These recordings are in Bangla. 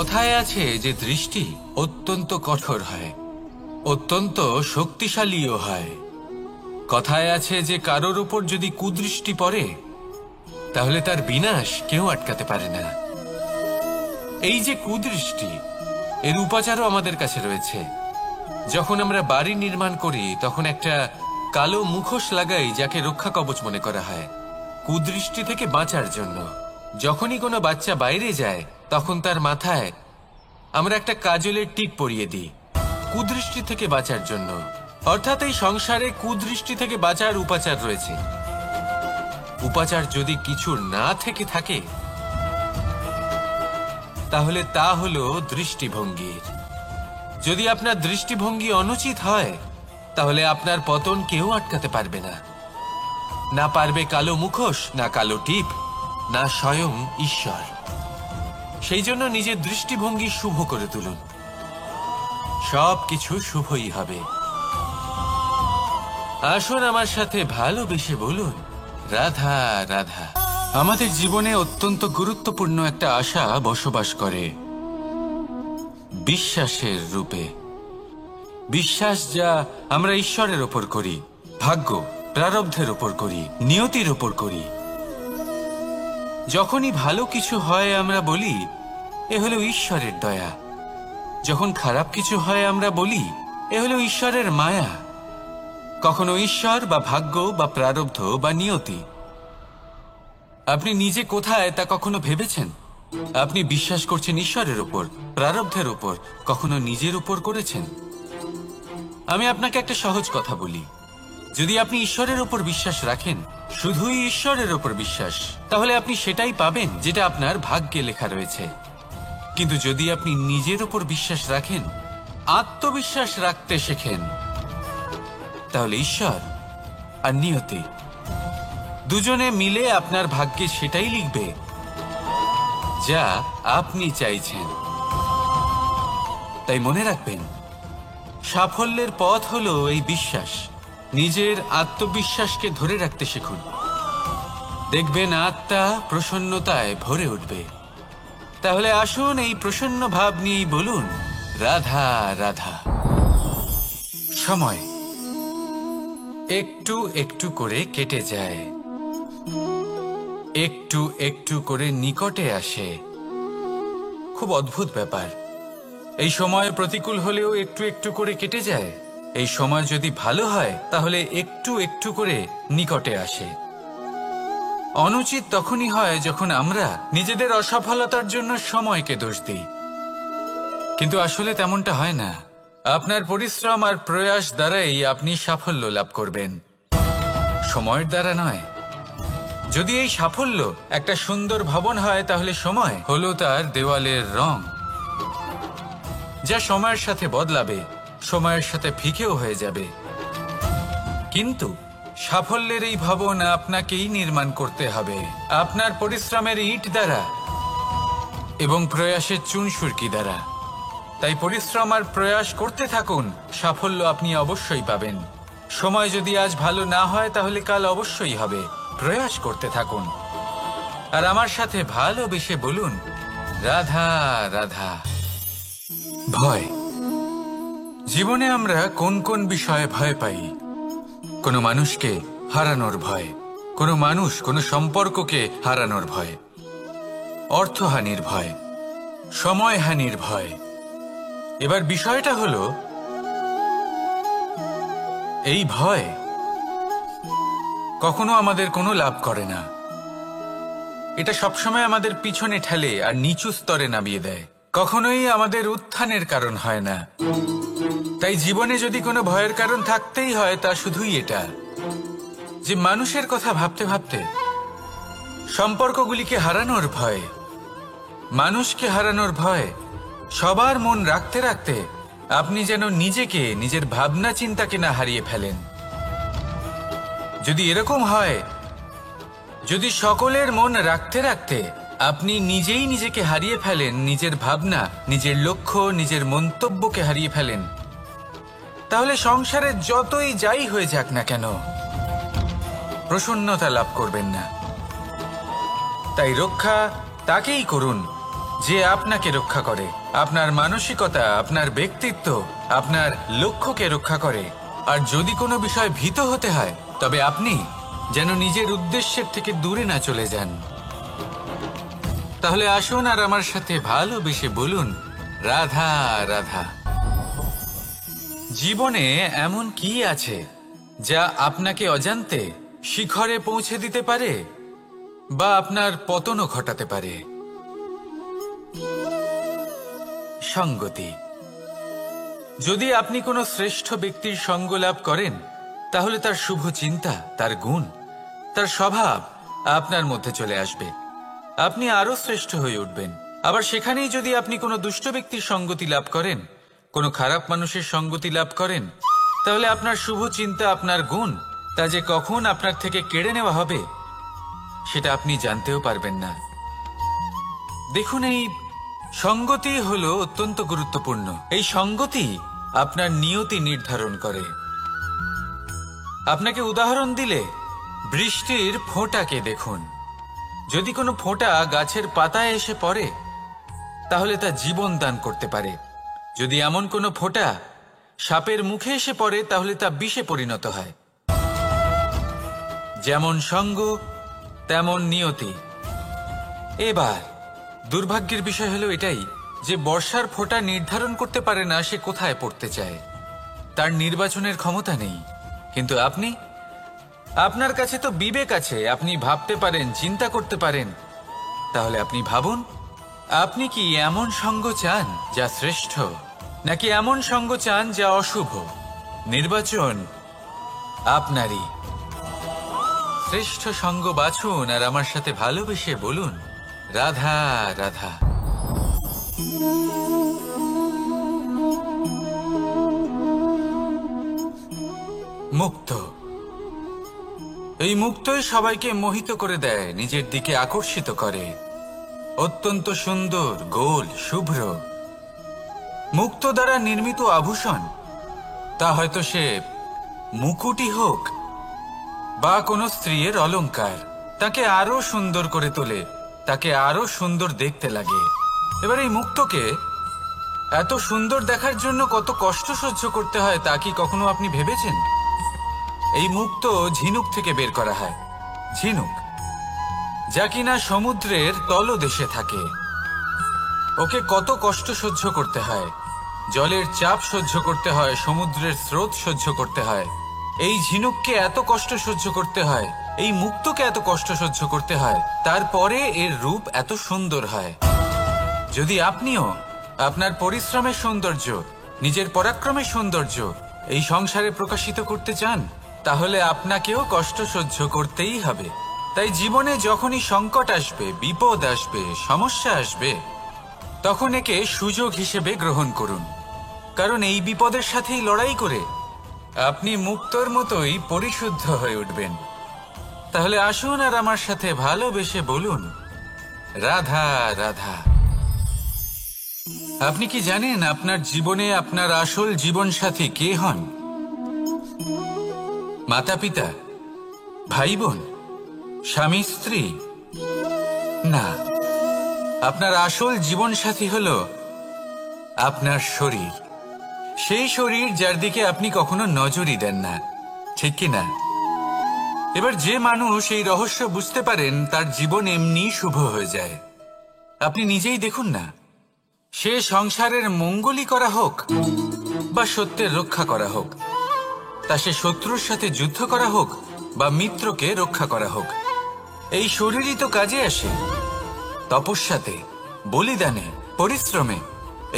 কথায় আছে যে দৃষ্টি অত্যন্ত কঠোর হয়, অত্যন্ত শক্তিশালীও হয়। কথায় আছে যে কারোর উপর যদি কুদৃষ্টি পড়ে তাহলে তার বিনাশ কেউ আটকাতে পারে না। এই যে কুদৃষ্টি, এর উপাচারও আমাদের কাছে রয়েছে। যখন আমরা বাড়ি নির্মাণ করি তখন একটা কালো মুখোশ লাগাই, যাকে রক্ষা কবচ মনে করা হয়, কুদৃষ্টি থেকে বাঁচার জন্য। যখনই কোনো বাচ্চা বাইরে যায় তখন তার মাথায় আমরা একটা কাজলের টিপ পরিয়ে দিই, কুদৃষ্টি থেকে বাঁচার জন্য। অর্থাৎ এই সংসারে কুদৃষ্টি থেকে বাঁচার উপাচার রয়েছে। উপাচার যদি কিছু না থেকে থাকে তাহলে তা হলো দৃষ্টিভঙ্গির। যদি আপনার দৃষ্টিভঙ্গি অনুচিত হয় তাহলে আপনার পতন কেউ আটকাতে পারবে না। না পারবে কালো মুখোশ, না কালো টিপ, না স্বয়ং ঈশ্বর। সেই জন্য নিজের দৃষ্টিভঙ্গি শুভ করে তুলুন, সবকিছু শুভই হবে। আসুন আমার সাথে ভালোবেসে বলুন, রাধা রাধা। আমাদের জীবনে অত্যন্ত গুরুত্বপূর্ণ একটা আশা বসবাস করে, বিশ্বাসের রূপে। বিশ্বাস যা আমরা ঈশ্বরের ওপর করি, ভাগ্য প্রারব্ধের ওপর করি, নিয়তির ওপর করি। যখনই ভালো কিছু হয় আমরা বলি এ হলো ঈশ্বরের দয়া, যখন খারাপ কিছু হয় আমরা বলি এ হলো ঈশ্বরের মায়া। কখনো ঈশ্বর বা ভাগ্য বা প্রারব্ধ বা নিয়তি। আপনি নিজে কোথায় তা কখনো ভেবেছেন? আপনি বিশ্বাস করছেন ঈশ্বরের উপর, প্রারব্ধের উপর, কখনো নিজের উপর করেছেন? আমি আপনাকে একটা সহজ কথা বলি, যদি আপনি ঈশ্বরের উপর বিশ্বাস রাখেন, শুধুই ঈশ্বরের উপর বিশ্বাস, তাহলে আপনি সেটাই পাবেন যেটা আপনার ভাগ্যে লেখা রয়েছে। কিন্তু যদি আপনি নিজের উপর বিশ্বাস রাখেন, আত্মবিশ্বাস রাখতে শেখেন, তাহলে ঈশ্বর আর নিয়তি দুজনে মিলে আপনার ভাগ্যে সেটাই লিখবে যা আপনি চাইছেন। তাই মনে রাখবেন, সাফল্যের পথ হলো এই বিশ্বাস। নিজের আত্মবিশ্বাসকে ধরে রাখতে শিখুন, দেখবেন আত্মা প্রসন্নতায় ভরে উঠবে। তাহলে আসুন এই প্রসন্ন ভাব নিয়েই বলুন, রাধা রাধা। সময় একটু একটু করে কেটে যায়, একটু একটু করে নিকটে আসে। খুব অদ্ভুত ব্যাপার। এই সময় প্রতিকূল হলেও একটু একটু করে কেটে যায়। এই সময় যদি ভালো হয় তাহলে একটু একটু করে নিকটে আসে। অনুচিত তখনই হয় যখন আমরা নিজেদের অসফলতার জন্য সময়কে দোষ দিই, কিন্তু আসলে তেমনটা হয় না। আপনার পরিশ্রম আর প্রয়াস দ্বারাই আপনি সাফল্য লাভ করবেন, সময়ের দ্বারা নয়। যদি এই সাফল্য একটা সুন্দর ভবন হয় তাহলে সময় হলো তার দেওয়ালের রং, যা সময়ের সাথে বদলাবে, সময়ের সাথে ফিকেও হয়ে যাবে। কিন্তু সাফল্যের এই ভবন আপনাকেই নির্মাণ করতে হবে, আপনার পরিশ্রমের ইট দ্বারা এবং প্রয়াসের চুনসুরকি দ্বারা। তাই পরিশ্রম আর প্রয়াস করতে থাকুন, সাফল্য আপনি অবশ্যই পাবেন। সময় যদি আজ ভালো না হয় তাহলে কাল অবশ্যই হবে। প্রয়াস করতে থাকুন আর আমার সাথে ভালোবেসে বলুন, রাধা রাধা। ভয়। জীবনে আমরা কোন কোন বিষয়ে ভয় পাই? কোনো মানুষকে হারানোর ভয়, কোনো মানুষ কোনো সম্পর্ককে হারানোর ভয়, অর্থহানির ভয়, সময়হানির ভয়। এবার বিষয়টা হলো, এই ভয় কখনো আমাদের কোনো লাভ করে না। এটা সবসময় আমাদের পিছনে ঠেলে আর নিচু স্তরে নামিয়ে দেয়, কখনোই আমাদের উত্থানের কারণ হয় না। তাই জীবনে যদি কোনো ভয়ের কারণ থাকতেই হয় তা শুধুই এটা, যে মানুষের কথা ভাবতে ভাবতে সম্পর্কগুলিকে হারানোর ভয়, মানুষকে হারানোর ভয়, সবার মন রাখতে রাখতে আপনি যেন নিজেকে, নিজের ভাবনা চিন্তাকে না হারিয়ে ফেলেন। যদি এরকম হয়, যদি সকলের মন রাখতে রাখতে আপনি নিজেই নিজেকে হারিয়ে ফেলেন, নিজের ভাবনা, নিজের লক্ষ্য, নিজের মন্তব্যকে হারিয়ে ফেলেন, তাহলে সংসারে যতই যাই হয়ে যাক না কেন প্রসন্নতা লাভ করবেন না। তাই রক্ষা তাকেই করুন যে আপনাকে রক্ষা করে, আপনার মানসিকতা, আপনার ব্যক্তিত্ব, আপনার লক্ষ্যকে রক্ষা করে। আর যদি কোনো বিষয় ভীত হতে হয়, তবে আপনি যেন নিজের উদ্দেশ্যের থেকে দূরে না চলে যান। তাহলে আসুন আর আমার সাথে ভালোবেসে বলুন, রাধা রাধা। জীবনে এমন কি আছে যা আপনাকে অজান্তে শিখরে পৌঁছে দিতে পারে বা আপনার পতনও ঘটাতে পারে? সঙ্গতি। যদি আপনি কোনো শ্রেষ্ঠ ব্যক্তির সঙ্গ লাভ করেন, তাহলে তার শুভ চিন্তা, তার গুণ, তার স্বভাব আপনার মধ্যে চলে আসবে। আপনি আরো শ্রেষ্ঠ হয়ে উঠবেন। আবার সেখানেই যদি আপনি কোনো দুষ্ট ব্যক্তির সঙ্গতি লাভ করেন, কোনো খারাপ মানুষের সঙ্গতি লাভ করেন, তাহলে আপনার শুভ চিন্তা, আপনার গুণ, তা যে কখন আপনার থেকে কেড়ে নেওয়া হবে সেটা আপনি জানতেও পারবেন না। দেখুন, এই সঙ্গতি হলো অত্যন্ত গুরুত্বপূর্ণ। এই সঙ্গতি আপনার নিয়তি নির্ধারণ করে। আপনাকে উদাহরণ দিলে, বৃষ্টির ফোঁটাকে দেখুন। যদি কোনো ফোঁটা গাছের পাতায় এসে পড়ে, তাহলে তা জীবন দান করতে পারে। যদি এমন কোনো ফোঁটা সাপের মুখে এসে পড়ে, তাহলে তা বিষে পরিণত হয়। যেমন সঙ্গ, তেমন নিয়তি। এবার দুর্ভাগ্যের বিষয় হলো এটাই যে বর্ষার ফোঁটা নির্ধারণ করতে পারে না সে কোথায় পড়তে চায়। তার নির্বাচনের ক্ষমতা নেই। কিন্তু আপনি, আপনার কাছে তো বিবেক আছে, আপনি ভাবতে পারেন, চিন্তা করতে পারেন। তাহলে আপনি ভাবুন, আপনি কি এমন সঙ্গ চান যা শ্রেষ্ঠ, নাকি এমন সঙ্গ চান যা অশুভ? নির্বাচন আপনারই। শ্রেষ্ঠ সঙ্গ বাছুন আর আমার সাথে ভালোবেসে বলুন, রাধা রাধা। মুক্ত। এই মুক্তই সবাইকে মোহিত করে দেয়, নিজের দিকে আকর্ষিত করে। অত্যন্ত সুন্দর, গোল, শুভ্র। মুক্ত দ্বারা নির্মিত আভূষণ, তা হয়তো সে মুকুটই হোক বা কোনো স্ত্রীর অলংকার, তাকে আরো সুন্দর করে তোলে, তাকে আরো সুন্দর দেখতে লাগে। এবার এই মুক্তকে এত সুন্দর দেখার জন্য কত কষ্ট সহ্য করতে হয় তা কি কখনো আপনি ভেবেছেন? এই মুক্ত ঝিনুক থেকে বের করা হয়। ঝিনুক, যা কিনা সমুদ্রের তলদেশে থাকে। ওকে কত কষ্ট সহ্য করতে হয়, জলের চাপ সহ্য করতে হয়, সমুদ্রের স্রোত সহ্য করতে হয়। এই ঝিনুককে এত কষ্ট সহ্য করতে হয়, এই মুক্তকে এত কষ্ট সহ্য করতে হয়, তারপরে এর রূপ এত সুন্দর হয়। যদি আপনিও আপনার পরিশ্রমের সৌন্দর্য, নিজের পরাক্রমের সৌন্দর্য এই সংসারে প্রকাশিত করতে চান, তাহলে আপনাকেও কষ্ট সহ্য করতেই হবে। তাই জীবনে যখনই সংকট আসবে, বিপদ আসবে, সমস্যা আসবে, তখন একে সুযোগ হিসেবে গ্রহণ করুন। কারণ এই বিপদের সাথেই লড়াই করে আপনি মুক্তর মতোই পরিশুদ্ধ হয়ে উঠবেন। তাহলে আসুন আর আমার সাথে ভালোবেসে বলুন, রাধা রাধা। আপনি কি জানেন আপনার জীবনে আপনার আসল জীবনসাথী কে হন? মাতা পিতা, ভাই বোন, স্বামী স্ত্রী? না, আপনার আসল জীবনসাথী হলো আপনার শরীর। সেই শরীর যার দিকে আপনি কখনো নজরই দেন না, ঠিক কি না? এবার যে মানুষ এই রহস্য বুঝতে পারেন, তার জীবন এমনি শুভ হয়ে যায়। আপনি নিজেই দেখুন না, সে সংসারের মঙ্গলই করা হোক বা সত্যের রক্ষা করা হোক, তা সে শত্রুর সাথে যুদ্ধ করা হোক বা মিত্রকে রক্ষা করা হোক, এই শরীরই তো কাজে আসে। তপস্যাতে, বলিদানে, পরিশ্রমে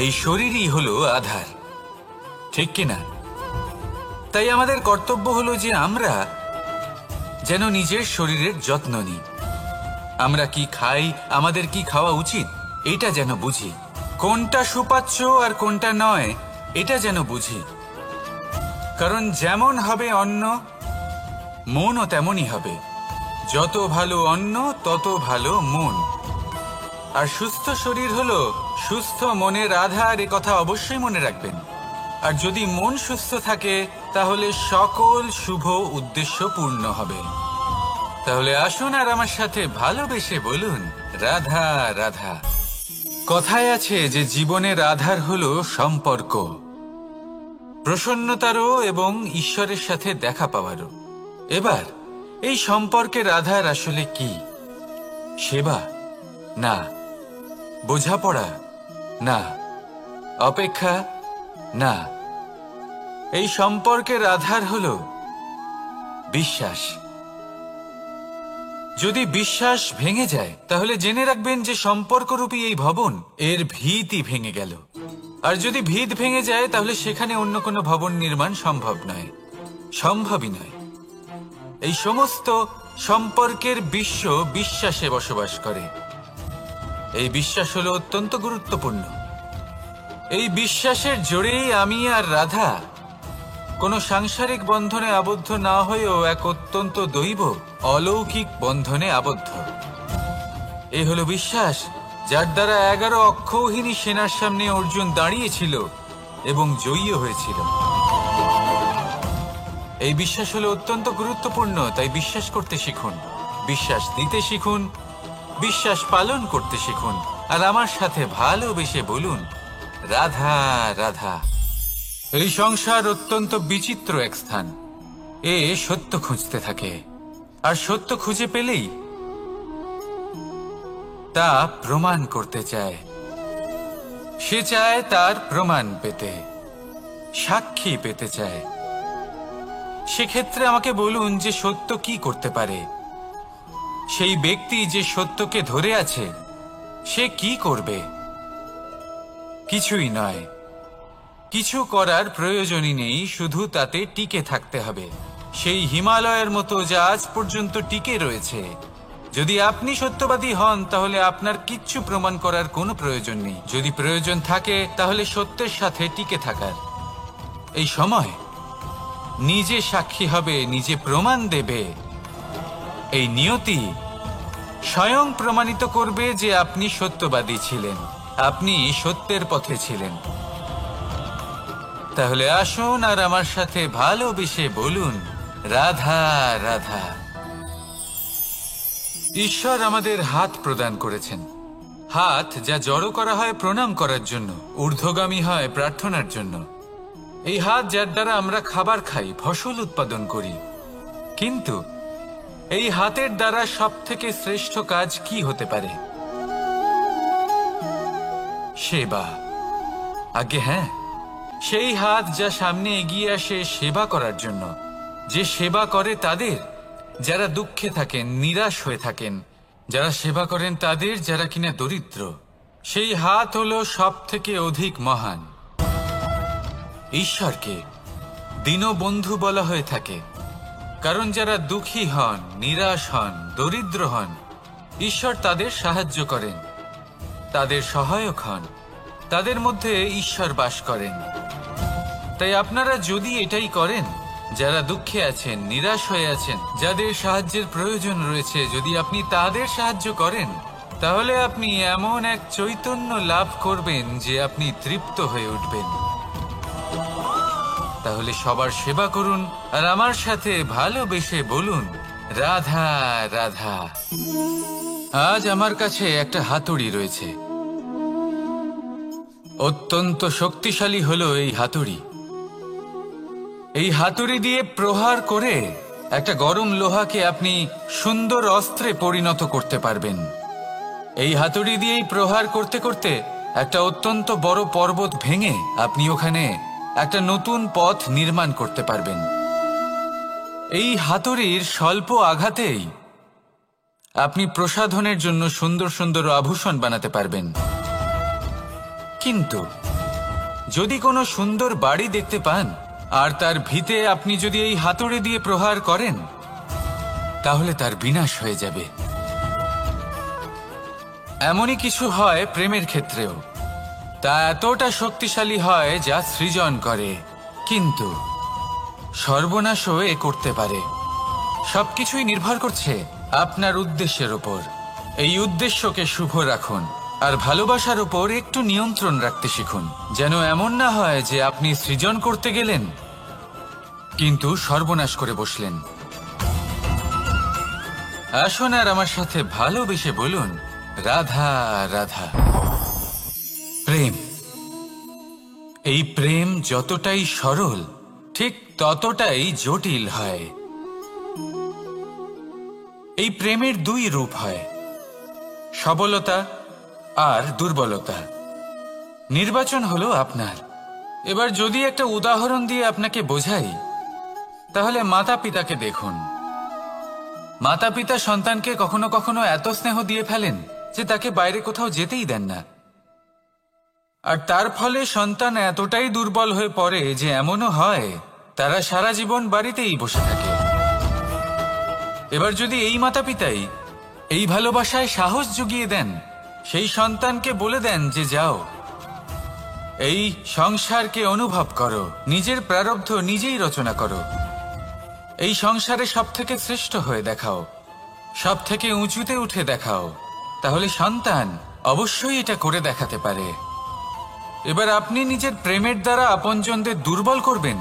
এই শরীরই হলো আধার, ঠিক কিনা? তাই আমাদের কর্তব্য হলো যে আমরা যেন নিজের শরীরের যত্ন নিই। আমরা কি খাই, আমাদের কি খাওয়া উচিত, এটা যেন বুঝি। কোনটা সুপাচ্য আর কোনটা নয়, এটা যেন বুঝি। কারণ যেমন হবে অন্ন, মনও তেমনই হবে। যত ভালো অন্ন, তত ভালো মন। আর সুস্থ শরীর হলো সুস্থ মনের আধার, এ কথা অবশ্যই মনে রাখবেন। আর যদি মন সুস্থ থাকে, তাহলে সকল শুভ উদ্দেশ্য পূর্ণ হবে। তাহলে আসুন আর আমার সাথে ভালোবেসে বলুন, রাধা রাধা। কথায় আছে যে জীবনের আধার হলো সম্পর্ক, প্রসন্নতারও এবং ঈশ্বরের সাথে দেখা পাওয়ারও। এবার এই সম্পর্কের আধার আসলে কি? সেবা? না। বোঝাপড়া? না। অপেক্ষা? না। এই সম্পর্কের আধার হল বিশ্বাস। যদি বিশ্বাস ভেঙে যায় তাহলে জেনে রাখবেন যে সম্পর্করূপী এই ভবন এর ভিতই ভেঙে গেল। আর যদি ভিত ভেঙে যায় তাহলে সেখানে অন্য কোনো ভবন নির্মাণ সম্ভব নয়, সম্ভবই নয়। এই সমস্ত সম্পর্কের বিশ্ব বিশ্বাসে বসবাস করে। এই বিশ্বাস হলো অত্যন্ত গুরুত্বপূর্ণ। এই বিশ্বাসের জোরেই আমি আর রাধা কোনো সাংসারিক বন্ধনে আবদ্ধ না হয়েও এক অত্যন্ত দৈব অলৌকিক বন্ধনে আবদ্ধ। এই হলো বিশ্বাস যার দ্বারা 11 অক্ষৌহিনী সেনার সামনে অর্জুন দাঁড়িয়েছিল এবং জয়ী হয়েছিল। এই বিশ্বাস হলো অত্যন্ত গুরুত্বপূর্ণ, তাই বিশ্বাস করতে শিখুন, বিশ্বাস দিতে শিখুন, বিশ্বাস পালন করতে শিখুন, আর আমার সাথে ভালোবেসে বলুন, রাধা রাধা। এই সংসার অত্যন্ত বিচিত্র এক স্থান। এ সত্য খুঁজতে থাকে, আর সত্য খুঁজে পেলেই তা প্রমাণ করতে চায়। সে চায় তার প্রমাণ পেতে, সাক্ষী পেতে চায়। সেক্ষেত্রে আমাকে বলুন যে সত্য কি করতে পারে? সেই ব্যক্তি যে সত্যকে ধরে আছে সে কি করবে? কিছুই নয়। কিছু করার প্রয়োজনই নেই, শুধু তাতে টিকে থাকতে হবে। সেই হিমালয়ের মতো যা আজ পর্যন্ত টিকে রয়েছে। যদি আপনি সত্যবাদী হন তাহলে আপনার কিচ্ছু প্রমাণ করার কোনো প্রয়োজন নেই। যদি প্রয়োজন থাকে তাহলে সত্যের সাথে টিকে থাকার। এই সময় নিজে সাক্ষী হবে, নিজে প্রমাণ দেবে। এই নিয়তি স্বয়ং প্রমাণিত করবে যে আপনি সত্যবাদী ছিলেন, আপনি সত্যের পথে ছিলেন। তাহলে আসুন আর আমার সাথে ভালোবেসে বলুন, রাধা রাধা। ঈশ্বর আমাদের হাত প্রদান করেছেন। হাত যা জড়ো করা হয় প্রণাম করার জন্য, ঊর্ধ্বগামী হয় প্রার্থনার জন্য। এই হাত যার দ্বারা আমরা খাবার খাই, ফসল উৎপাদন করি। কিন্তু এই হাতের দ্বারা সবথেকে শ্রেষ্ঠ কাজ কি হতে পারে? সেবা। আগে হ্যাঁ, সেই হাত যা সামনে এগিয়ে আসে সেবা করার জন্য, যে সেবা করে তাদের যারা দুঃখে থাকেন, নিরাশ হয়ে থাকেন, যারা সেবা করেন তাদের যারা কিনা দরিদ্র। সেই হাত হলো সব থেকে অধিক মহান। ঈশ্বরকে দীনবন্ধু বলা হয়ে থাকে, কারণ যারা দুঃখী হন, নিরাশ হন, দরিদ্র হন, ঈশ্বর তাদের সাহায্য করেন, তাদের সহায়ক হন, তাদের মধ্যে ঈশ্বর বাস করেন। তাই আপনারা যদি এটাই করেন, যারা দুঃখে আছেন, নিরাশ হয়ে আছেন, যাদের সাহায্যের প্রয়োজন রয়েছে, যদি আপনি তাদের সাহায্য করেন, তাহলে আপনি এমন এক চৈতন্য লাভ করবেন যে আপনি তৃপ্ত হয়ে উঠবেন। তাহলে সবার সেবা করুন আর আমার সাথে ভালোবেসে বলুন, রাধা রাধা। আজ আমার কাছে একটা হাতুড়ি রয়েছে। অত্যন্ত শক্তিশালী হলো এই হাতুড়ি। এই হাতুড়ি দিয়ে প্রহার করে একটা গরম লোহাকে আপনি সুন্দর অস্ত্রে পরিণত করতে পারবেন। এই হাতুড়ি দিয়েই প্রহার করতে করতে একটা অত্যন্ত বড় পর্বত ভেঙে আপনি ওখানে একটা নতুন পথ নির্মাণ করতে পারবেন। এই হাতুড়ির স্বল্প আঘাতেই আপনি প্রসাধনের জন্য সুন্দর সুন্দর আভূষণ বানাতে পারবেন। কিন্তু যদি কোনো সুন্দর বাড়ি দেখতে পান আর তার ভিতে আপনি যদি এই হাতুড়ি দিয়ে প্রহার করেন, তাহলে তার বিনাশ হয়ে যাবে। এমনই কিছু হয় প্রেমের ক্ষেত্রেও। তা এতটা শক্তিশালী হয় যা সৃজন করে, কিন্তু সর্বনাশও এ করতে পারে। সবকিছুই নির্ভর করছে আপনার উদ্দেশ্যের উপর। এই উদ্দেশ্যকে শুভ রাখুন আর ভালোবাসার উপর একটু নিয়ন্ত্রণ রাখতে শিখুন, যেন এমন না হয় যে আপনি সৃজন করতে গেলেন কিন্তু সর্বনাশ করে বসলেন। আসুন আর আমার সাথে ভালোবেসে বলুন, রাধা রাধা। এই প্রেম যতটাই সরল ঠিক ততটাই জটিল হয়। এই প্রেমের দুই রূপ হয়, সবলতা আর দুর্বলতা। নির্বাচন হলো আপনার। এবার যদি একটা উদাহরণ দিয়ে আপনাকে বোঝাই, তাহলে মাতা পিতাকে দেখুন। মাতা পিতা সন্তানকে কখনো কখনো এত স্নেহ দিয়ে ফেলেন যে তাকে বাইরে কোথাও যেতেই দেন না, আর তার ফলে সন্তান এতটাই দুর্বল হয়ে পড়ে যে এমনও হয় তারা সারা জীবন বাড়িতেই বসে থাকে। এবার যদি এই মাতা পিতাই এই ভালোবাসায় সাহস জুগিয়ে দেন, সেই সন্তানকে বলে দেন যে যাও, এই সংসারকে অনুভব করো, নিজের প্রারব্ধ নিজেই রচনা করো, এই সংসারে সব থেকে শ্রেষ্ঠ হয়ে দেখাও, সব থেকে উঁচুতে উঠে দেখাও, তাহলে সন্তান অবশ্যই এটা করে দেখাতে পারে। এবার আপনি নিজের প্রেমের দ্বারা আপনজনদের দুর্বল করবেন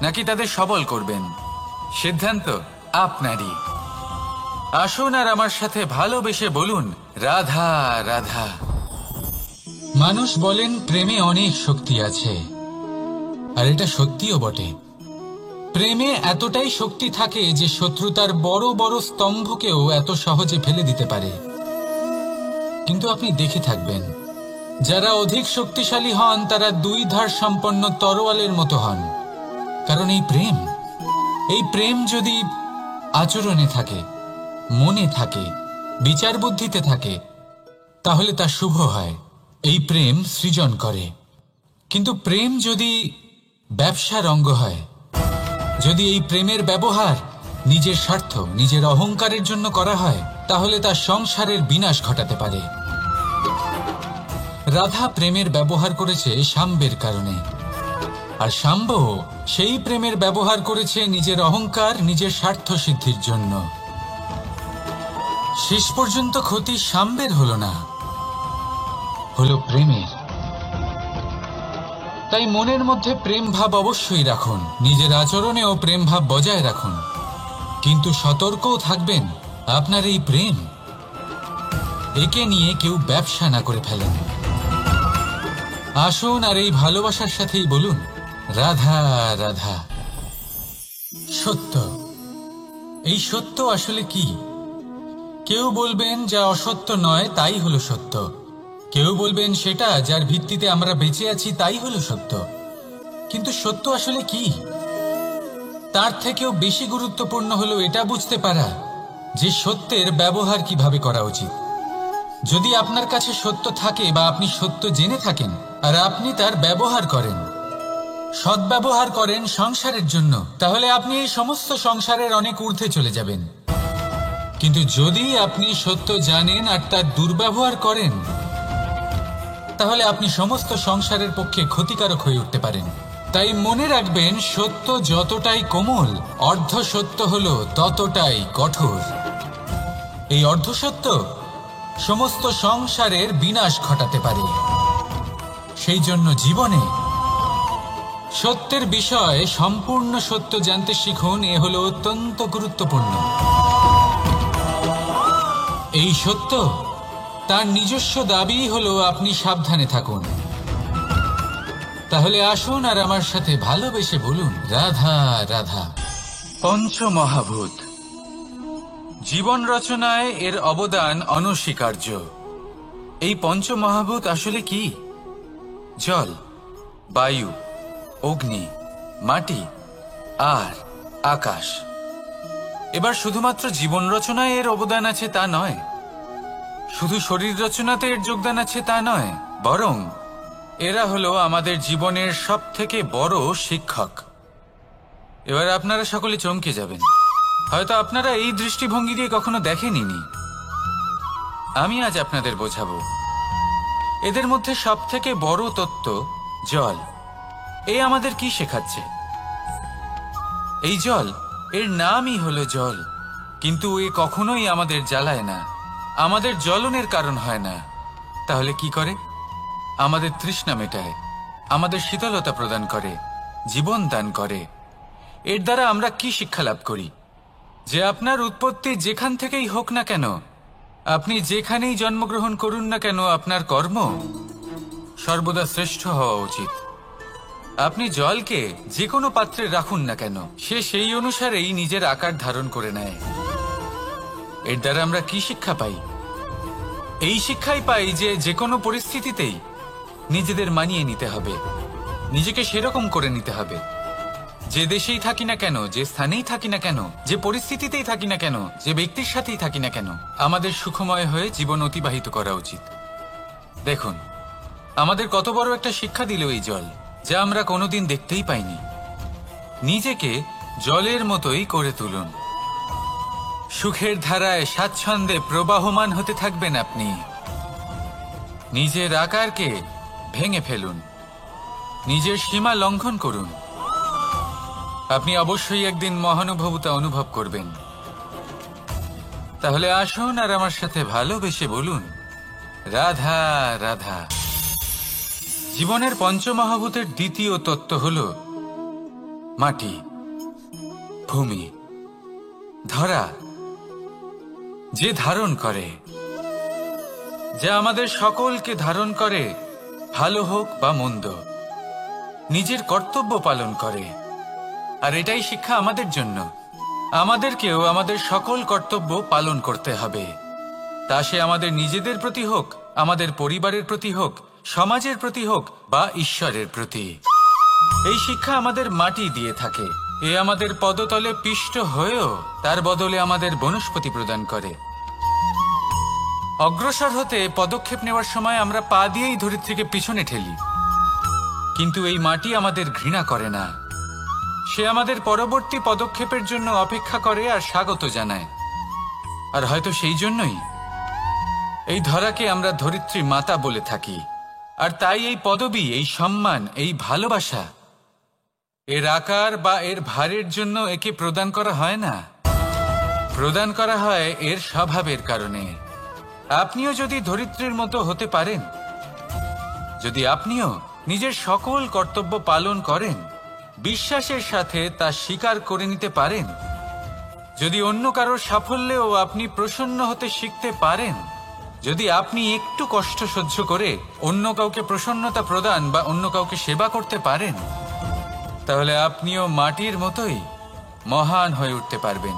নাকি তাদের সবল করবেন, সিদ্ধান্ত আপনারই। আসুন আর আমার সাথে ভালোবেসে বলুন, রাধা রাধা। মানুষ বলেন প্রেমে অনেক শক্তি আছে, আর এটা সত্যিও বটে। প্রেমে এতটাই শক্তি থাকে যে শত্রুতার বড় বড় স্তম্ভকেও এত সহজে ফেলে দিতে পারে। কিন্তু আপনি দেখে থাকবেন, যারা অধিক শক্তিশালী হন তারা দুই ধার সম্পন্ন তরোয়ালের মতো হন। কারণ এই প্রেম যদি আচরণে থাকে, মনে থাকে, বিচার বুদ্ধিতে থাকে, তাহলে তা শুভ হয়। এই প্রেম সৃজন করে। কিন্তু প্রেম যদি ব্যবসার অঙ্গ হয়, যদি এই প্রেমের ব্যবহার নিজের স্বার্থ, নিজের অহংকারের জন্য করা হয়, তাহলে তা সংসারের বিনাশ ঘটাতে পারে। রাধা প্রেমের ব্যবহার করেছে শাম্বের কারণে, আর শাম্ব সেই প্রেমের ব্যবহার করেছে নিজের অহংকার, নিজের স্বার্থ সিদ্ধির জন্য। শেষ পর্যন্ত ক্ষতি শাম্বের হলো না, হলো প্রেমের। তাই মনের মধ্যে প্রেম ভাব অবশ্যই রাখুন, নিজের আচরণেও প্রেম ভাব বজায় রাখুন, কিন্তু সতর্কও থাকবেন আপনার এই প্রেম, একে নিয়ে কেউ ব্যবসা না করে ফেলেন। আসুন আর এই ভালোবাসার সাথেই বলুন, রাধা রাধা। সত্য, এই সত্য আসলে কি? কেউ বলবেন যা অসত্য নয় তাই হলো সত্য, কেউ বলবেন সেটা যার ভিত্তিতে আমরা বেঁচে আছি তাই হলো সত্য। কিন্তু সত্য আসলে কি? তার থেকেও বেশি গুরুত্বপূর্ণ হলো এটা বুঝতে পারা যে সত্যের ব্যবহার কিভাবে করা উচিত। যদি আপনার কাছে সত্য থাকে বা আপনি সত্য জেনে থাকেন আর আপনি তার ব্যবহার করেন, সদ্ব্যবহার করেন সংসারের জন্য, তাহলে আপনি এই সমস্ত সংসারের অনেক ঊর্ধ্বে চলে যাবেন। কিন্তু যদি আপনি সত্য জানেন আর তার দুর্ব্যবহার করেন, তাহলে আপনি সমস্ত সংসারের পক্ষে ক্ষতিকারক হয়ে উঠতে পারেন। তাই মনে রাখবেন, সত্য যতটাই কোমল, অর্ধ সত্য হলো ততটাই কঠোর। এই অর্ধ সত্য সমস্ত সংসারের বিনাশ ঘটাতে পারে। সেই জন্য জীবনে সত্যের বিষয়ে সম্পূর্ণ সত্য জানতে শিখুন, এ হলো অত্যন্ত গুরুত্বপূর্ণ। এই সত্য তার নিজস্ব দাবি হলো আপনি সাবধানে থাকুন। তাহলে আসুন আর আমার সাথে ভালোবেসে বলুন, রাধা রাধা। পঞ্চমহাভূত, জীবন রচনায় এর অবদান অনস্বীকার্য। এই পঞ্চমহাভূত আসলে কি? জল, বায়ু, অগ্নি, মাটি আর আকাশ। এবার শুধুমাত্র জীবন রচনায় এর অবদান আছে তা নয়, শুধু শরীর রচনাতে এর যোগদান আছে তা নয়, বরং এরা হলো আমাদের জীবনের সব থেকে বড় শিক্ষক। এবার আপনারা সকলে চমকে যাবেন, হয়তো আপনারা এই দৃষ্টিভঙ্গি দিয়ে কখনো দেখেননি। আমি আজ আপনাদের বোঝাবো। এদের মধ্যে সব থেকে বড় তত্ত্ব জল। এ আমাদের কি শেখাচ্ছে? এই জল, এর নামই হলো জল, কিন্তু এ কখনোই আমাদের জ্বালায় না, আমাদের জ্বলনের কারণ হয় না। তাহলে কি করে? আমাদের তৃষ্ণা মেটায়, আমাদের শীতলতা প্রদান করে, জীবন দান করে। এর দ্বারা আমরা কি শিক্ষা লাভ করি? যে আপনার উৎপত্তি যেখান থেকেই হোক না কেন, আপনি যেখানেই জন্মগ্রহণ করুন না কেন, আপনার কর্ম সর্বদা শ্রেষ্ঠ হওয়া উচিত। আপনি জলকে যে কোনো পাত্রে রাখুন না কেন, সে সেই অনুসারেই নিজের আকার ধারণ করে নেয়। এর দ্বারা আমরা কি শিক্ষা পাই? এই শিক্ষাই পাই যে যে কোনো পরিস্থিতিতেই নিজেদের মানিয়ে নিতে হবে, নিজেকে সেরকম করে নিতে হবে। যে দেশেই থাকি না কেন, যে স্থানেই থাকি না কেন, যে পরিস্থিতিতেই থাকি না কেন, যে ব্যক্তির সাথেই থাকি না কেন, আমাদের সুখময় হয়ে জীবন অতিবাহিত করা উচিত। দেখুন, আমাদের কত বড় একটা শিক্ষা দিল এই জল, যা আমরা কোনোদিন দেখতেই পাইনি। নিজেকে জলের মতোই করে তুলুন। সুখের ধারায় স্বাচ্ছন্দ্যে প্রবাহমান হতে থাকবেন আপনি। নিজের আকারকে ভেঙে ফেলুন, নিজের সীমা লঙ্ঘন করুন। আপনি অবশ্যই একদিন মহানুভবতা অনুভব করবেন। তাহলে আসুন আর আমার সাথে ভালোবেসে বলুন, রাধা রাধা। জীবনের পঞ্চমহাভূতের দ্বিতীয় তত্ত্ব হল মাটি, ভূমি, ধরা, যে ধারণ করে, যা আমাদের সকলকে ধারণ করে, ভালো হোক বা মন্দ, নিজের কর্তব্য পালন করে। আর এটাই শিক্ষা আমাদের জন্য। আমাদেরকেও আমাদের সকল কর্তব্য পালন করতে হবে, তা সে আমাদের নিজেদের প্রতি হোক, আমাদের পরিবারের প্রতি হোক, সমাজের প্রতি হোক বা ঈশ্বরের প্রতি। এই শিক্ষা আমাদের মাটি দিয়ে থাকে। এ আমাদের পদতলে পিষ্ট হয়েও তার বদলে আমাদের বনস্পতি প্রদান করে। অগ্রসর হতে পদক্ষেপ নেওয়ার সময় আমরা পা দিয়েই ধরিত্রীকে পিছনে ঠেলি, কিন্তু এই মাটি আমাদের ঘৃণা করে না। সে আমাদের পরবর্তী পদক্ষেপের জন্য অপেক্ষা করে আর স্বাগত জানায়। আর হয়তো সেই জন্যই এই ধরাকে আমরা ধরিত্রী মাতা বলে থাকি। আর তাই এই পদবি, এই সম্মান, এই ভালোবাসা, এর আকার বা এর ভারের জন্য একে প্রদান করা হয় না, প্রদান করা হয় এর স্বভাবের কারণে। আপনিও যদি ধরিত্রীর মতো হতে পারেন, যদি আপনিও নিজের সকল কর্তব্য পালন করেন, বিশ্বাসের সাথে তা স্বীকার করে নিতে পারেন, যদি অন্য কারোর সাফল্যেও আপনি প্রসন্ন হতে শিখতে পারেন, যদি আপনি একটু কষ্ট সহ্য করে অন্য কাউকে প্রসন্নতা প্রদান বা অন্য কাউকে সেবা করতে পারেন, তাহলে আপনিও মাটির মতোই মহান হয়ে উঠতে পারবেন।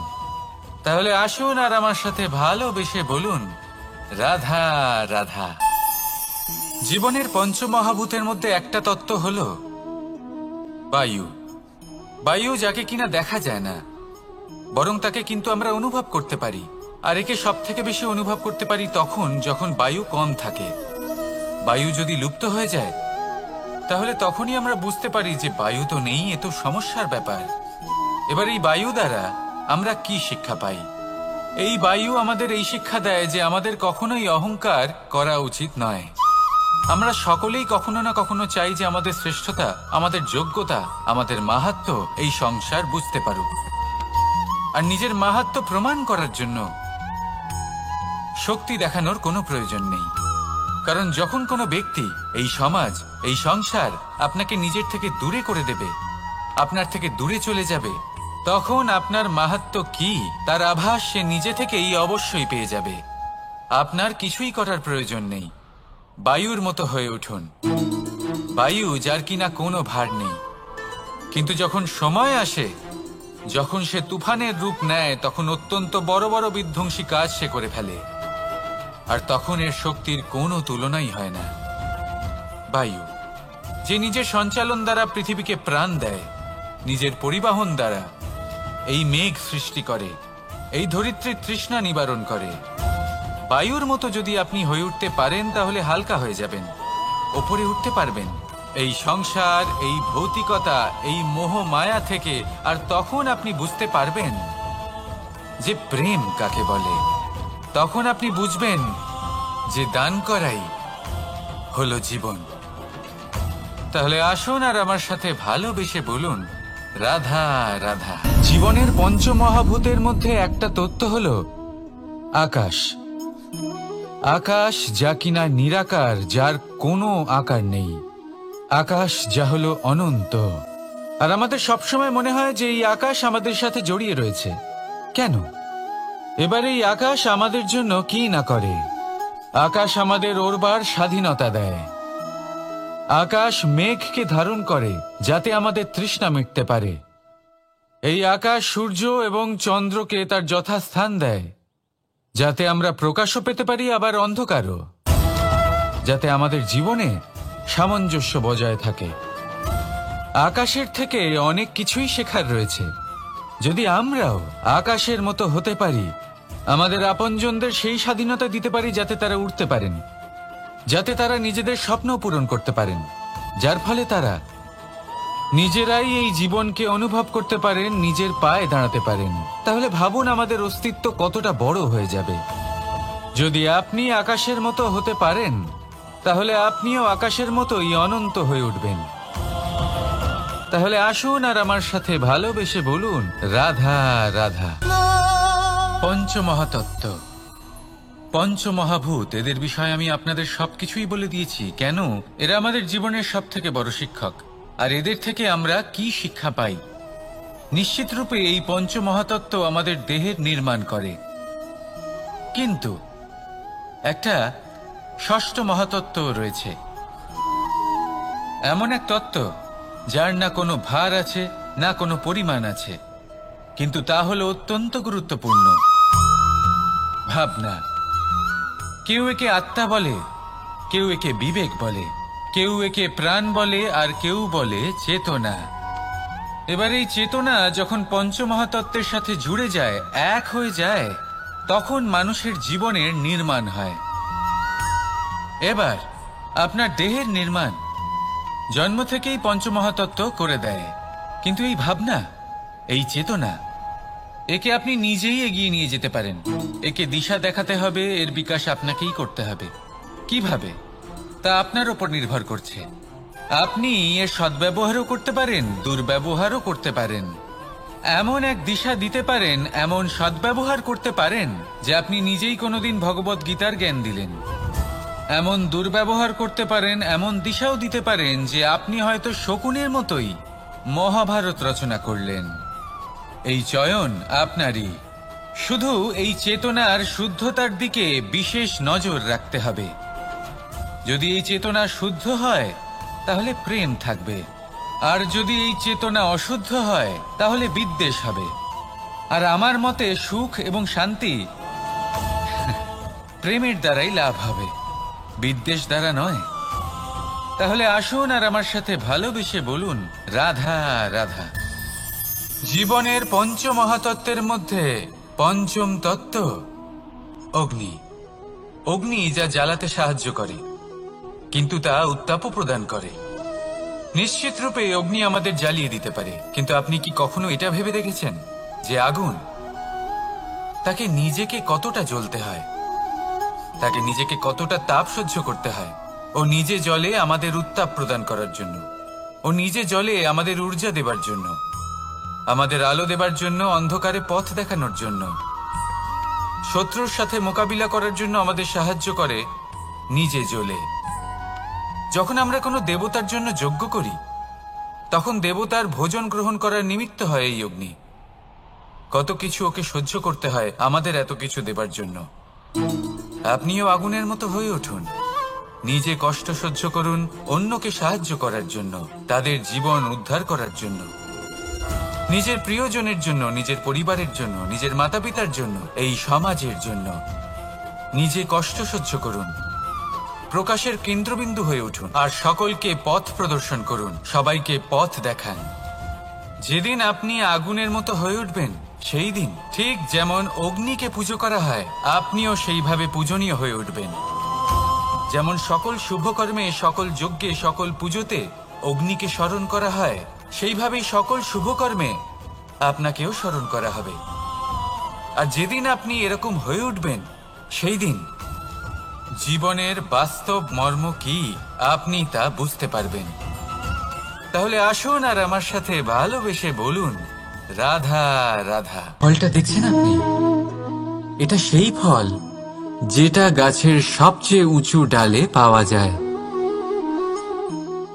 তাহলে আসুন আর আমার সাথে ভালোবেসে বলুন, রাধা রাধা। জীবনের পঞ্চমহাভূতের মধ্যে একটা তত্ত্ব হল বায়ু। বায়ু যাকে কিনা দেখা যায় না, বরং তাকে কিন্তু আমরা অনুভব করতে পারি। আর একে সব থেকে বেশি অনুভব করতে পারি তখন যখন বায়ু কম থাকে। বায়ু যদি লুপ্ত হয়ে যায়, তাহলে তখনই আমরা বুঝতে পারি যে বায়ু তো নেই, এ তো সমস্যার ব্যাপার। এবার এই বায়ু দ্বারা আমরা কি শিক্ষা পাই? এই বায়ু আমাদের এই শিক্ষা দেয় যে আমাদের কখনোই অহংকার করা উচিত নয়। আমরা সকলেই কখনো না কখনো চাই যে আমাদের শ্রেষ্ঠতা, আমাদের যোগ্যতা, আমাদের মাহাত্ম্য এই সংসার বুঝতে পারুক। আর নিজের মাহাত্ম্য প্রমাণ করার জন্য শক্তি দেখানোর কোনো প্রয়োজন নেই। কারণ যখন কোনো ব্যক্তি, এই সমাজ, এই সংসার আপনাকে নিজের থেকে দূরে করে দেবে, আপনার থেকে দূরে চলে যাবে, তখন আপনার মাহাত্ম্য কি তার আভাস সে নিজে থেকেই অবশ্যই পেয়ে যাবে। আপনার কিছুই করার প্রয়োজন নেই। বায়ুর মতো হয়ে উঠুন। বায়ু যার কিনা কোনো ভার নেই, কিন্তু যখন সময় আসে, যখন সে তুফানের রূপ নেয়, তখন অত্যন্ত বড় বড় বিধ্বংসী কাজ সে করে ফেলে। আর তখন এর শক্তির কোনো তুলনাই হয় না। বায়ু যে নিজের সঞ্চালন দ্বারা পৃথিবীকে প্রাণ দেয়, নিজের পরিবহন দ্বারা এই মেঘ সৃষ্টি করে, এই ধরিত্রীর তৃষ্ণা নিবারণ করে। বায়ুর মতো যদি আপনি হয়ে উঠতে পারেন, তাহলে হালকা হয়ে যাবেন, ওপরে উঠতে পারবেন এই সংসার, এই ভৌতিকতা, এই মোহ মায়া থেকে। আর তখন আপনি বুঝতে পারবেন যে প্রেম কাকে বলে। তখন আপনি বুঝবেন যে দান করাই হলো জীবন। তাহলে আসুন আর আমার সাথে ভালোবেসে বলুন, রাধা রাধা। জীবনের পঞ্চমহাভূতের মধ্যে একটা তত্ত্ব হলো আকাশ। আকাশ যা কিনা নিরাকার, যার কোনো আকার নেই। আকাশ যা হলো অনন্ত। আর আমাদের সবসময় মনে হয় যে এই আকাশ আমাদের সাথে জড়িয়ে রয়েছে। কেন? এবার এই আকাশ আমাদের জন্য কি না করে। আকাশ আমাদের ওড়বার স্বাধীনতা দেয়। আকাশ মেঘকে ধারণ করে যাতে আমাদের তৃষ্ণা মিটতে পারে। এই আকাশ সূর্য এবং চন্দ্রকে তার যথাস্থান দেয় যাতে আমরা প্রকাশও পেতে পারি, আবার অন্ধকারও, যাতে আমাদের জীবনে সামঞ্জস্য বজায় থাকে। আকাশের থেকে অনেক কিছুই শেখার রয়েছে। যদি আমরাও আকাশের মতো হতে পারি, আমাদের আপনজনদের সেই স্বাধীনতা দিতে পারি যাতে তারা উড়তে পারেন, যাতে তারা নিজেদের স্বপ্ন পূরণ করতে পারেন, যার ফলে তারা নিজেরাই এই জীবনকে অনুভব করতে পারেন, নিজের পায়ে দাঁড়াতে পারেন, তাহলে ভাবুন আমাদের অস্তিত্ব কতটা বড় হয়ে যাবে। যদি আপনি আকাশের মতো হতে পারেন, তাহলে আপনিও আকাশের মতোই অনন্ত হয়ে উঠবেন। তাহলে আসুন আর আমার সাথে ভালোবেসে বলুন, রাধা রাধা। পঞ্চমহাতত্ত্ব, পঞ্চমহাভূত, এদের বিষয়ে আমি আপনাদের সবকিছুই বলে দিয়েছি। কেন? এরা আমাদের জীবনের সব থেকে বড় শিক্ষক। আর এদের থেকে আমরা কি শিক্ষা পাই? নিশ্চিত রূপে এই পঞ্চমহাতত্ত্ব আমাদের দেহের নির্মাণ করে, কিন্তু একটা ষষ্ঠ মহাতত্ত্ব রয়েছে, এমন এক তত্ত্ব যার না কোনো ভার আছে, না কোনো পরিমাণ আছে, কিন্তু তা হলো অত্যন্ত গুরুত্বপূর্ণ, ভাবনা। কেউ একে আত্মা বলে, কেউ একে বিবেক বলে, কেউ একে প্রাণ বলে, আর কেউ বলে চেতনা। এবার এই চেতনা যখন পঞ্চমহাতত্ত্বের সাথে জুড়ে যায়, এক হয়ে যায়, তখন মানুষের জীবনের নির্মাণ হয়। এবার আপনার দেহের নির্মাণ জন্ম থেকেই পঞ্চমহাতত্ত্ব করে দেয়, কিন্তু এই ভাবনা, এই চেতনা, একে আপনি নিজেই এগিয়ে নিয়ে যেতে পারেন। একে দিশা দেখাতে হবে, এর বিকাশ আপনাকেই করতে হবে। কিভাবে? তা আপনার ওপর নির্ভর করছে। আপনি এর সদ্ব্যবহারও করতে পারেন, দুর্ব্যবহারও করতে পারেন। এমন এক দিশা দিতে পারেন, এমন সদ্ব্যবহার করতে পারেন যে আপনি নিজেই কোনোদিন ভগবত গীতার জ্ঞান দিলেন। এমন দুর্ব্যবহার করতে পারেন, এমন দিশাও দিতে পারেন যে আপনি হয়তো শকুনের মতোই মহাভারত রচনা করলেন। এই চয়ন আপনারই। শুধু এই চেতনার শুদ্ধতার দিকে বিশেষ নজর রাখতে হবে। যদি এই চেতনা শুদ্ধ হয়, তাহলে প্রেম থাকবে, আর যদি এই চেতনা অশুদ্ধ হয়, তাহলে বিদ্বেষ হবে। আর আমার মতে সুখ এবং শান্তি প্রেমের দ্বারাই লাভ হবে, বিদ্বেষ দ্বারা নয়। তাহলে আসুন আর আমার সাথে ভালোবেসে বলুন, রাধা রাধা। জীবনের পঞ্চমহাতত্ত্বের মধ্যে পঞ্চম তত্ত্ব অগ্নি। অগ্নি যা জ্বালাতে সাহায্য করে, কিন্তু তা উত্তাপও প্রদান করে। নিশ্চিত রূপে অগ্নি আমাদের জ্বালিয়ে দিতে পারে, কিন্তু আপনি কি কখনো এটা ভেবে দেখেছেন যে আগুন, তাকে নিজেকে কতটা জ্বলতে হয়, তাকে নিজেকে কতটা তাপ সহ্য করতে হয়? ও নিজে জ্বলে আমাদের উত্তাপ প্রদান করার জন্য, ও নিজে জ্বলে আমাদের ঊর্জা দেবার জন্য, আমাদের আলো দেবার জন্য, অন্ধকারে পথ দেখানোর জন্য, শত্রুর সাথে মোকাবিলা করার জন্য আমাদের সাহায্য করে, নিজে জ্বলে। যখন আমরা কোনো দেবতার জন্য যজ্ঞ করি, তখন দেবতার ভোজন গ্রহণ করার নিমিত্ত হয় এই অগ্নি। কত কিছু ওকে সহ্য করতে হয় আমাদের এত কিছু দেবার জন্য। আপনিও আগুনের মতো হয়ে উঠুন, নিজে কষ্ট সহ্য করুন অন্যকে সাহায্য করার জন্য, তাদের জীবন উদ্ধার করার জন্য, নিজের প্রিয়জনের জন্য, নিজের পরিবারের জন্য, নিজের মাতা পিতার জন্য, এই সমাজের জন্য। নিজে কষ্ট সহ্য করুন, প্রকাশের কেন্দ্রবিন্দু হয়ে উঠুন, আর সকলকে পথ প্রদর্শন করুন, সবাইকে পথ দেখান। যেদিন আপনি আগুনের মতো হয়ে উঠবেন, সেই দিন ঠিক যেমন অগ্নিকে পুজো করা হয়, আপনিও সেইভাবে পূজনীয় হয়ে উঠবেন। যেমন সকল শুভকর্মে, সকল যজ্ঞে, সকল পুজোতে অগ্নিকে স্মরণ করা হয়, সেইভাবেই সকল শুভকর্মে আপনাকেও স্মরণ করা হবে। আর যেদিন আপনি এরকম হয়ে উঠবেন, সেই দিন জীবনের বাস্তব মর্ম কি আপনি তা বুঝতে পারবেন। তাহলে আসুন আর আমার সাথে ভালোবেসে বলুন, রাধা রাধা। ফলটা দেখছেন আপনি? এটা সেই ফল যেটা গাছের সবচেয়ে উঁচু ডালে পাওয়া যায়,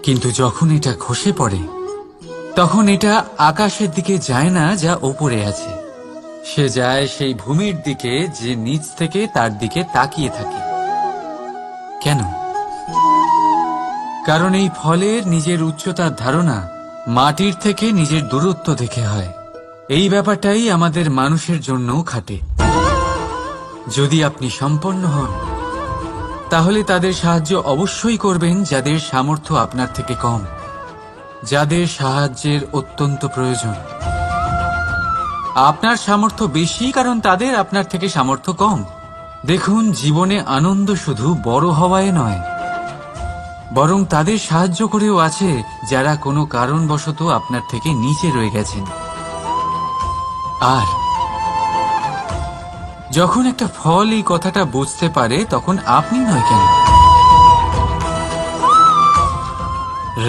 কিন্তু যখন এটা খসে পড়ে, তখন এটা আকাশের দিকে যায় না যা ওপরে আছে, সে যায় সেই ভূমির দিকে যে নিচ থেকে তার দিকে তাকিয়ে থাকে। কেন? কারণ এই ফলের নিজের উচ্চতার ধারণা মাটির থেকে নিজের দূরত্ব দেখে হয়। এই ব্যাপারটাই আমাদের মানুষের জন্যও খাটে। যদি আপনি সম্পন্ন হন, তাহলে তাদের সাহায্য অবশ্যই করবেন যাদের সামর্থ্য আপনার থেকে কম, যাদের সাহায্যের অত্যন্ত প্রয়োজন। আপনার সামর্থ্য বেশি কারণ তাদের আপনার থেকে সামর্থ্য কম। দেখুন, জীবনে আনন্দ শুধু বড় হওয়ায় নয়, বরং তাদের সাহায্য করেও আছে যারা কোনো কারণবশত আপনার থেকে নিচে রয়ে গেছেন। আর যখন একটা ফল এই কথাটা বুঝতে পারে, তখন আপনি নয় কেন?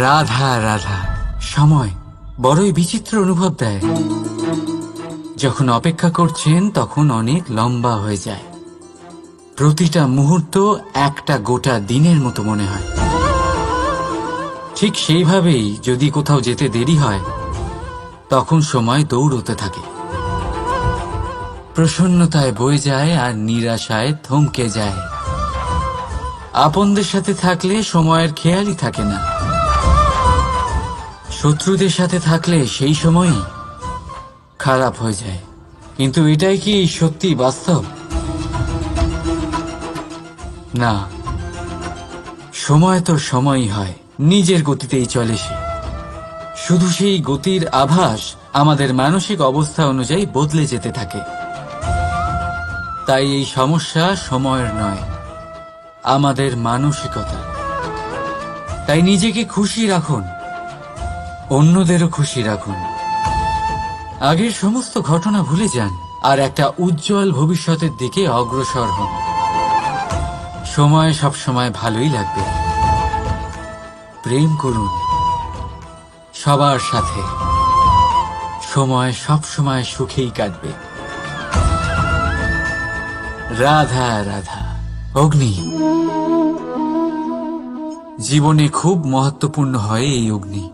রাধা রাধা। সময় বড়ই বিচিত্র অনুভব দেয়। যখন অপেক্ষা করছেন তখন অনেক লম্বা হয়ে যায়। প্রতিটা মুহূর্ত একটা গোটা দিনের মতো মনে হয়। ঠিক সেইভাবেই যদি কোথাও যেতে দেরি হয়, তখন সময় দৌড়তে থাকে। প্রসন্নতায় বয়ে যায় আর নিরাশায় থমকে যায়। আপনদের সাথে থাকলে সময়ের খেয়ালই থাকে না। শত্রুদের সাথে থাকলে সেই সময়ই খারাপ হয়ে যায়। কিন্তু এটাই কি সত্যি বাস্তব? না, সময় তো সময়ই হয়, নিজের গতিতেই চলে সে। শুধু সেই গতির আভাস আমাদের মানসিক অবস্থা অনুযায়ী বদলে যেতে থাকে। তাই এই সমস্যা সময়ের নয়, আমাদের মানসিকতা। তাই নিজেকে খুশি রাখুন, অন্যদেরও খুশি রাখুন। আগের সমস্ত ঘটনা ভুলে যান আর একটা উজ্জ্বল ভবিষ্যতের দিকে অগ্রসর হন। সময় সবসময় ভালোই লাগবে। প্রেম করুন সবার সাথে, সময় সবসময় সুখেই কাটবে। রাধা রাধা। অগ্নি জীবনে খুব মহত্বপূর্ণ হয়। এই অগ্নি,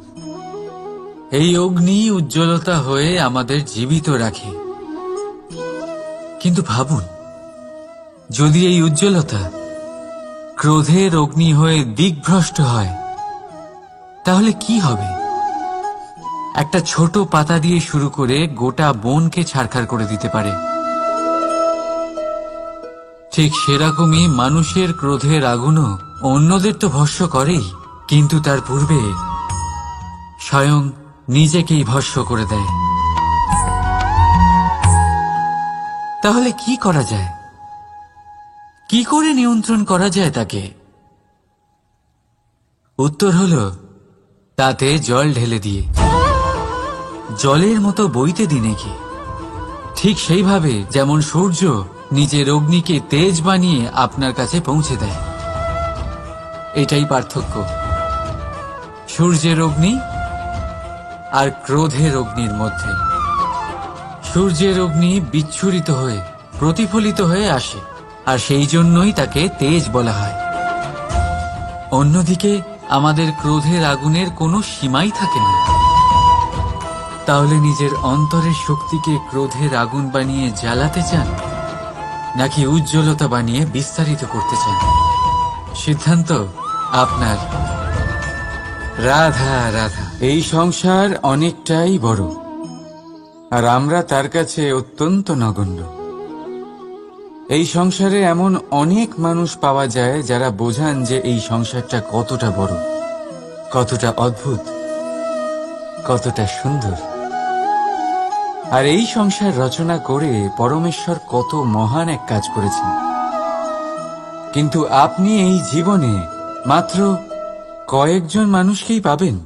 এই অগ্নি উজ্জ্বলতা হয়ে আমাদের জীবিত রাখে। কিন্তু ভাবুন, যদি এই উজ্জ্বলতা ক্রোধের অগ্নি হয়ে দিকভ্রষ্ট হয়, তাহলে কি হবে? একটা ছোট পাতা দিয়ে শুরু করে গোটা বনকে ছারখার করে দিতে পারে। ঠিক সেরকমই মানুষের ক্রোধের আগুনও অন্যদের তো ভস্ম করেই, কিন্তু তার পূর্বে স্বয়ং নিজেকেই ভস্ম করে দেয়। তাহলে কি করা যায়? কি করে নিয়ন্ত্রণ করা যায় তাকে? উত্তর হলো, তাতে জল ঢেলে দিয়ে, জলের মতো বইতে দিন একে। ঠিক সেইভাবে যেমন সূর্য নিজের অগ্নিকে তেজ বানিয়ে আপনার কাছে পৌঁছে দেয়। এটাই পার্থক্য সূর্যের অগ্নি আর ক্রোধের অগ্নির মধ্যে। সূর্যের অগ্নি বিচ্ছুরিত হয়ে প্রতিফলিত হয়ে আসে, আর সেই জন্যই তাকে তেজ বলা হয়। অন্যদিকে আমাদের ক্রোধের আগুনের কোনো সীমাই থাকে না। তাহলে নিজের অন্তরের শক্তিকে ক্রোধের আগুন বানিয়ে জ্বালাতে চান, নাকি উজ্জ্বলতা বানিয়ে বিস্তারিত করতে চান? সিদ্ধান্ত আপনার। রাধা রাধা। এই সংসার অনেকটাই বড়, আর আমরা তার কাছে অত্যন্ত নগণ্য। এই সংসারে এমন অনেক মানুষ পাওয়া যায় যারা বোঝান যে এই সংসারটা কতটা বড়, কতটা অদ্ভুত, কতটা সুন্দর। আর এই সংসার রচনা করে পরমেশ্বর কত মহান এক কাজ করেছেন। কিন্তু আপনি এই জীবনে মাত্র কয়েকজন মানুষকেই পাবেন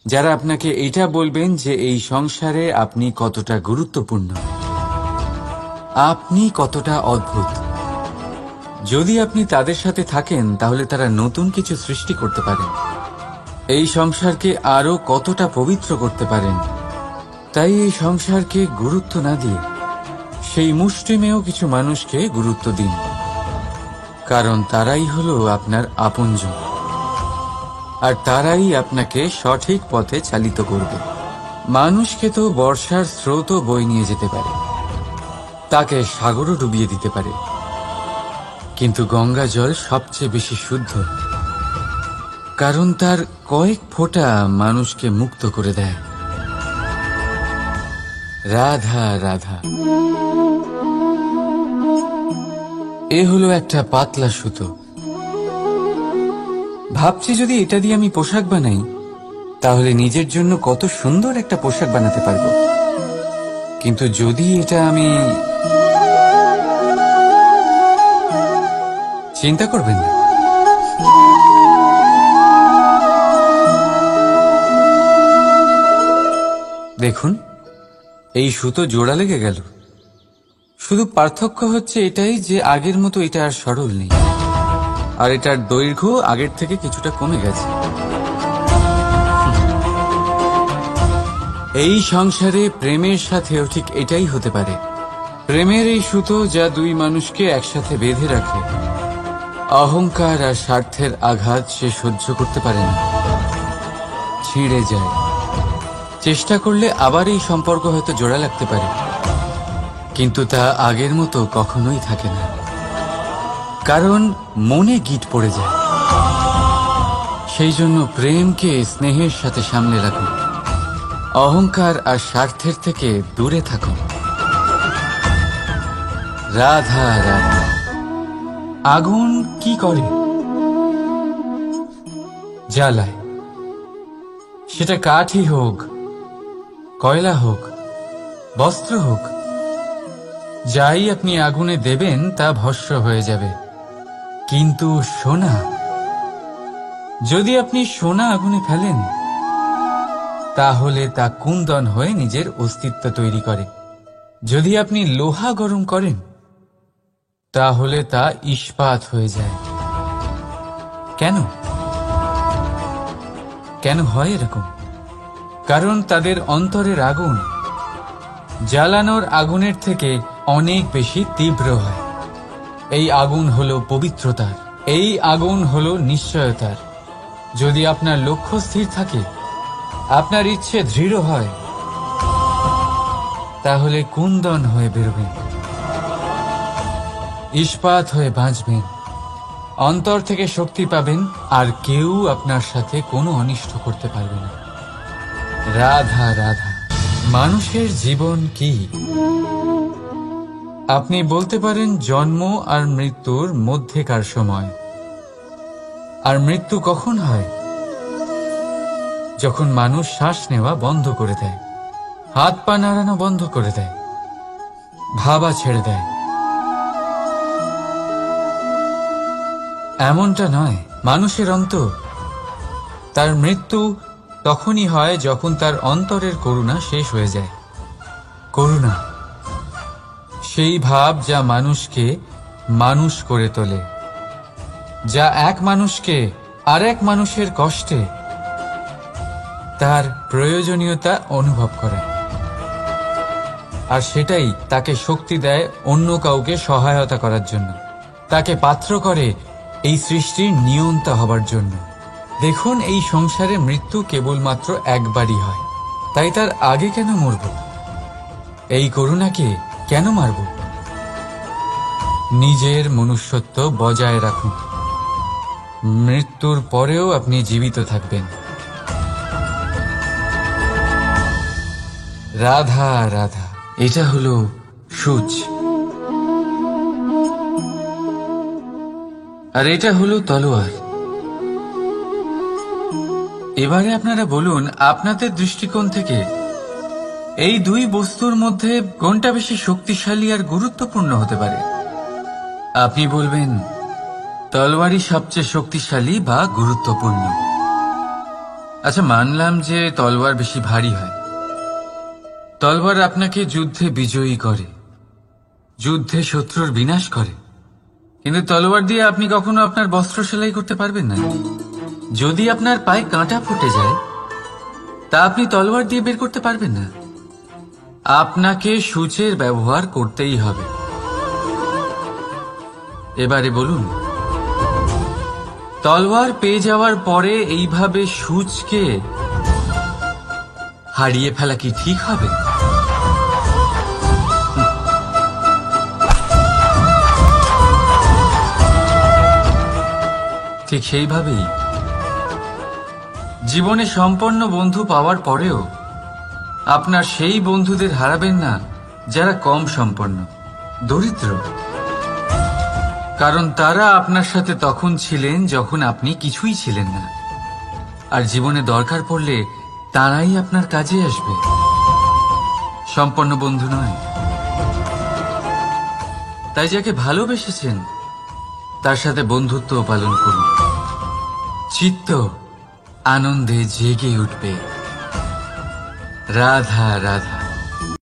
যারা আপনাকে এটা বলবেন যে এই সংসারে আপনি কতটা গুরুত্বপূর্ণ, আপনি কতটা অদ্ভুত। যদি আপনি তাদের সাথে থাকেন, তাহলে তারা নতুন কিছু সৃষ্টি করতে পারেন, এই সংসারকে আরো কতটা পবিত্র করতে পারেন। তাই এই সংসারকে গুরুত্ব না দিয়ে সেই মুষ্টিমেয় কিছু মানুষকে গুরুত্ব দিন, কারণ তারাই হলো আপনার আপনজন, আর তারাই আপনাকে সঠিক পথে চালিত করবে। মানুষকে তো বর্ষার স্রোতও বয়ে নিয়ে যেতে পারে, তাকে সাগরও ডুবিয়ে দিতে পারে, কিন্তু গঙ্গা জল সবচেয়ে বেশি শুদ্ধ, কারণ তার কয়েক ফোঁটা মানুষকে মুক্ত করে দেয়। রাধা রাধা। এ হলো একটা পাতলা সুতো। ভাবছি যদি এটা দিয়ে আমি পোশাক বানাই তাহলে নিজের জন্য কত সুন্দর একটা পোশাক বানাতে পারবো। কিন্তু যদি এটা আমি, চিন্তা করবেন না, দেখুন এই সুতো জোড়া লেগে গেল। শুধু পার্থক্য হচ্ছে এটাই যে আগের মতো এটা আর সরল নেই, আর এটার দৈর্ঘ্য আগের থেকে কিছুটা কমে গেছে। এই সংসারে প্রেমের সাথেও ঠিক এটাই হতে পারে। প্রেমের এই সুতো যা দুই মানুষকে একসাথে বেঁধে রাখে, অহংকার আর স্বার্থের আঘাত সে সহ্য করতে পারে না, ছিঁড়ে যায়। চেষ্টা করলে আবার এই সম্পর্ক হয়তো জোড়া লাগতে পারে, কিন্তু তা আগের মতো কখনোই থাকে না, কারণ মনে গিঁট পড়ে যায়। সেই জন্য প্রেমকে স্নেহের সাথে সামলে রাখুন, অহংকার আর স্বার্থের থেকে দূরে থাকুন। রাধা রাধা। আগুন কি করে? জ্বালায়। সেটা কাঠই হোক, কয়লা হোক, বস্ত্র হোক, যাই আপনি আগুনে দেবেন তা ভস্ম হয়ে যাবে। কিন্তু সোনা, যদি আপনি সোনা আগুনে ফেলেন তাহলে তা কুন্দন হয়ে নিজের অস্তিত্ব তৈরি করে। যদি আপনি লোহা গরম করেন তাহলে তা ইস্পাত হয়ে যায়। কেন? কেন হয় এরকম? কারণ তাদের অন্তরের আগুন জ্বালানোর আগুনের থেকে অনেক বেশি তীব্র হয়। এই আগুন হলো পবিত্রতার, এই আগুন হলো নিশ্চয়তার। যদি আপনার লক্ষ্য স্থির থাকে, আপনার ইচ্ছে দৃঢ় হয়, তাহলে কুন্দন হয়ে বেরোবেন, ইস্পাত হয়ে বাঁচবেন, অন্তর থেকে শক্তি পাবেন, আর কেউ আপনার সাথে কোনো অনিষ্ট করতে পারবে না। রাধা রাধা। মানুষের জীবন কি? আপনি বলতে পারেন জন্ম আর মৃত্যুর মধ্যেকার সময়। আর মৃত্যু কখন হয়? যখন মানুষ শ্বাস নেওয়া বন্ধ করে দেয়, হাত পা নাড়ানো বন্ধ করে দেয়, ভাবা ছেড়ে দেয়। এমনটা নয়, মানুষের অন্তর, তার মৃত্যু তখনই হয় যখন তার অন্তরের করুণা শেষ হয়ে যায়। করুণা সেই ভাব যা মানুষকে মানুষ করে তোলে, যা এক মানুষকে আরেক মানুষের কষ্টে তার প্রয়োজনীয়তা অনুভব করে, আর সেটাই তাকে শক্তি দেয় অন্য কাউকে সহায়তা করার জন্য, তাকে পাত্র করে এই সৃষ্টির নিয়ন্তা হবার জন্য। দেখুন, এই সংসারে মৃত্যু কেবলমাত্র একবারই হয়, তাই তার আগে কেন মরব? এই করুণাকে কেন মারব? নিজের মনুষ্যত্ব বজায় রাখুন, মৃত্যুর পরেও আপনি জীবিত থাকবেন। রাধা রাধা। এটা হলো সূচ, আর এটা হলো তলোয়ার। এবারে আপনারা বলুন, আপনাদের দৃষ্টিকোণ থেকে এই দুই বস্তুর মধ্যে কোনটা বেশি শক্তিশালী আর গুরুত্বপূর্ণ হতে পারে? আপনি বলবেন তলোয়ারই সবচেয়ে শক্তিশালী বা গুরুত্বপূর্ণ। আচ্ছা, মানলাম যে তলোয়ার বেশি ভারী হয়। তলোয়ার আপনাকে যুদ্ধে বিজয়ী করে, যুদ্ধে শত্রুর বিনাশ করে, কিন্তু তলোয়ার দিয়ে আপনি কখনো আপনার বস্ত্র সেলাই করতে পারবেন না। যদি আপনার পায়ে কাঁটা ফুটে যায়, তা আপনি তলোয়ার দিয়ে বের করতে পারবেন না। আপনাকে সূচের ব্যবহার করতেই হবে। এবারে বলুন, তলোয়ার পেয়ে যাওয়ার পরে এইভাবে সূচকে হারিয়ে ফেলা কি ঠিক হবে? ঠিক সেইভাবেই জীবনে সম্পন্ন বন্ধু পাওয়ার পরেও আপনার সেই বন্ধুদের হারাবেন না যারা কম সম্পন্ন, দরিদ্র। কারণ তারা আপনার সাথে তখন ছিলেন যখন আপনি কিছুই ছিলেন না, আর জীবনে দরকার পড়লে তারাই আপনার কাজে আসবে, সম্পন্ন বন্ধু নয়। তাই যাকে ভালোবেসেছেন তার সাথে বন্ধুত্ব পালন করুন। চিত্ত আনন্দে জেগে উঠবে। রাধা রাধা।